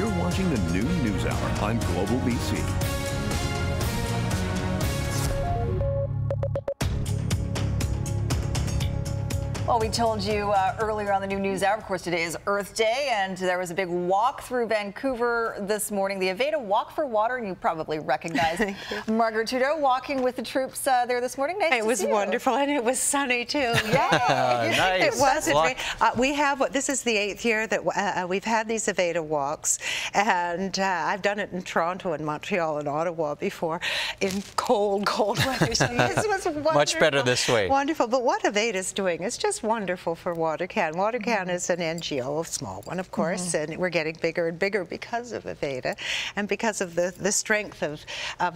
You're watching the Noon News Hour on Global BC. Well, we told you earlier on the New News Hour, of course, today is Earth Day, and there was a big walk through Vancouver this morning, the AVEDA Walk for Water, and you probably recognize Margaret Trudeau walking with the troops there this morning. Nice to see you. It was wonderful, and it was sunny, too. Yeah, nice. It was. We have, this is the 8th year that we've had these AVEDA walks, and I've done it in Toronto and Montreal and Ottawa before in cold weather. So this was wonderful. Much better this way. Wonderful. But what AVEDA is doing is just wonderful for WaterCan. WaterCan is an NGO, a small one, of course, and we're getting bigger and bigger because of AVEDA and because of the strength of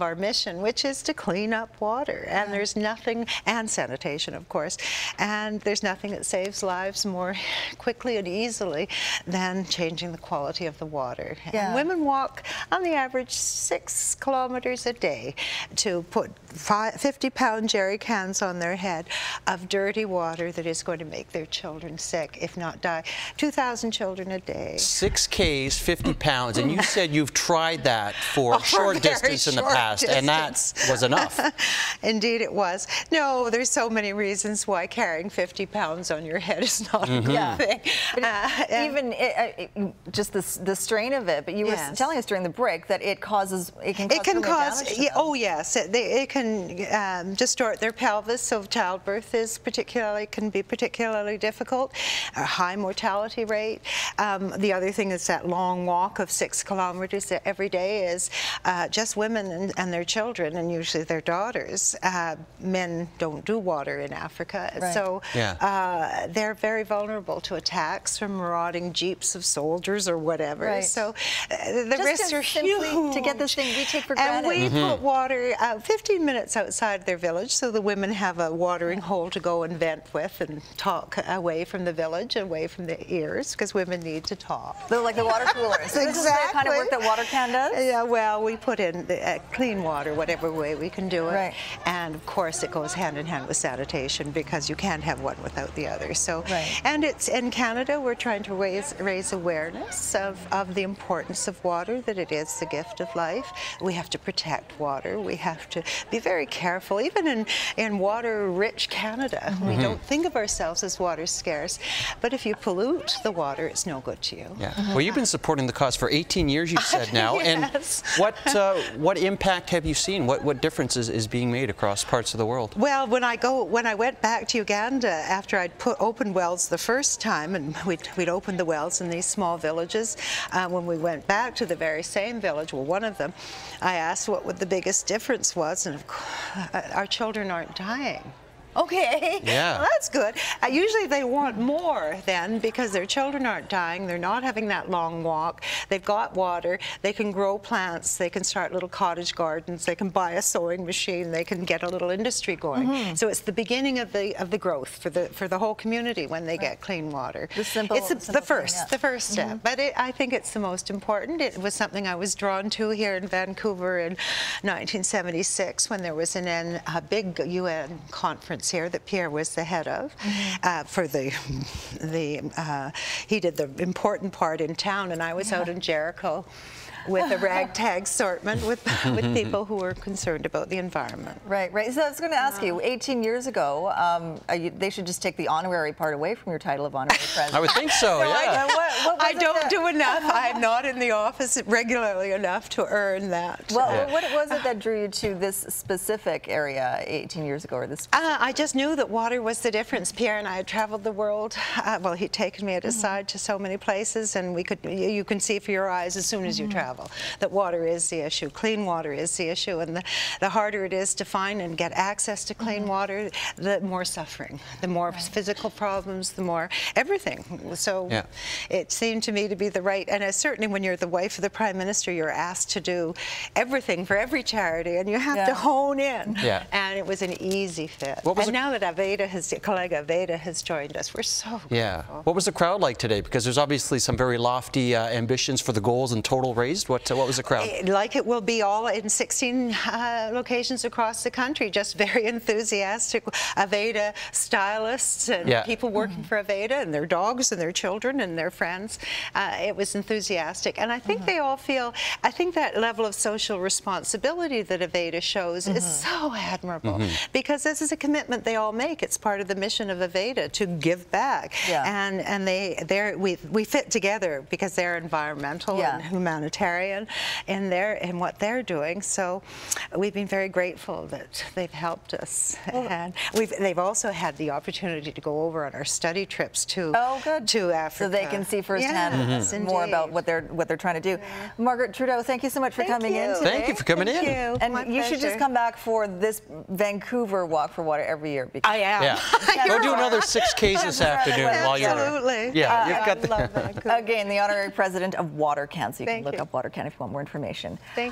our mission, which is to clean up water. And there's nothing, and sanitation, of course, and there's nothing that saves lives more quickly and easily than changing the quality of the water. And women walk on the average 6 kilometers a day to put 50-pound jerry cans on their head of dirty water that is going to make their children sick, if not die. 2,000 children a day. 6 Ks, 50 pounds, and you said you've tried that for a short distance in the past, and that was enough. Indeed it was. No, there's so many reasons why carrying 50 pounds on your head is not a good thing. Even just the strain of it, but you were telling us during the break that it can cause oh yes, it can distort their pelvis, so childbirth can be particularly difficult, a high mortality rate. The other thing is that long walk of 6 kilometers every day is just women and their children, and usually their daughters. Men don't do water in Africa, so they're very vulnerable to attacks from marauding jeeps of soldiers or whatever. So the risks are huge. To get this thing we take for granted. And we put water 15 minutes outside their village, so the women have a watering hole to go and vent with and talk away from the village, away from the ears, because women need to talk. They're like the water coolers. So this is the kind of work that WaterCan does? Yeah, well, we put in clean water, whatever way we can do it. And of course it goes hand in hand with sanitation, because you can't have one without the other. So, and it's in Canada, we're trying to raise awareness of the importance of water, that it is the gift of life. We have to protect water. We have to be very careful. Even in water-rich Canada, we don't think of ourselves as water scarce, but if you pollute the water, it's no good to you. Well, you've been supporting the cause for 18 years, you said now, and what impact have you seen? What difference is being made across parts of the world? Well, when I went back to Uganda after I'd opened wells the first time, and we'd opened the wells in these small villages, when we went back to the very same village, well, one of them, I asked what the biggest difference was, and our children aren't dying. Okay, well, that's good. Usually they want more then, because their children aren't dying, they're not having that long walk, they've got water, they can grow plants, they can start little cottage gardens, they can buy a sewing machine, they can get a little industry going. So it's the beginning of the growth for the whole community when they get clean water. It's the first step, but I think it's the most important. It was something I was drawn to here in Vancouver in 1976 when there was a big UN conference here that Pierre was the head of. He did the important part in town, and I was out in Jericho with a ragtag assortment with people who were concerned about the environment. Right. So I was going to ask you, 18 years ago, they should just take the honorary part away from your title of honorary president. I would think so, I don't do enough. I'm not in the office regularly enough to earn that. Well, what was it that drew you to this specific area 18 years ago? Or this? I just knew that water was the difference. Pierre and I had traveled the world. Well, he'd taken me at his side to so many places, and you can see for your eyes as soon as you travel that water is the issue. Clean water is the issue, and the harder it is to find and get access to clean water, the more suffering, the more physical problems, the more everything. So it seemed to me to be the right, and certainly when you're the wife of the Prime Minister, you're asked to do everything for every charity, and you have to hone in. And it was an easy fit. And now that AVEDA has joined us, we're so grateful. What was the crowd like today? Because there's obviously some very lofty ambitions for the goals and total raise. raised? What was the crowd? Like it will be all in 16 locations across the country, just very enthusiastic AVEDA stylists and people working for AVEDA and their dogs and their children and their friends. It was enthusiastic, and I think they all feel, I think that level of social responsibility that AVEDA shows is so admirable, because this is a commitment they all make. It's part of the mission of AVEDA to give back, and we fit together because they're environmental and humanitarian in what they're doing. So we've been very grateful that they've helped us, and they've also had the opportunity to go over on our study trips to Africa, so they can see firsthand more about what they're trying to do. Margaret Trudeau, thank you so much for coming in today. Thank you for coming in. And you should just come back for this Vancouver Walk for Water every year. I am. Yeah. Go do another 6Ks this afternoon while you're there. Absolutely. Yeah, you've got I love Vancouver. Again, the honorary president of Water Can, so you can look up Water Can if you want more information. Thank you.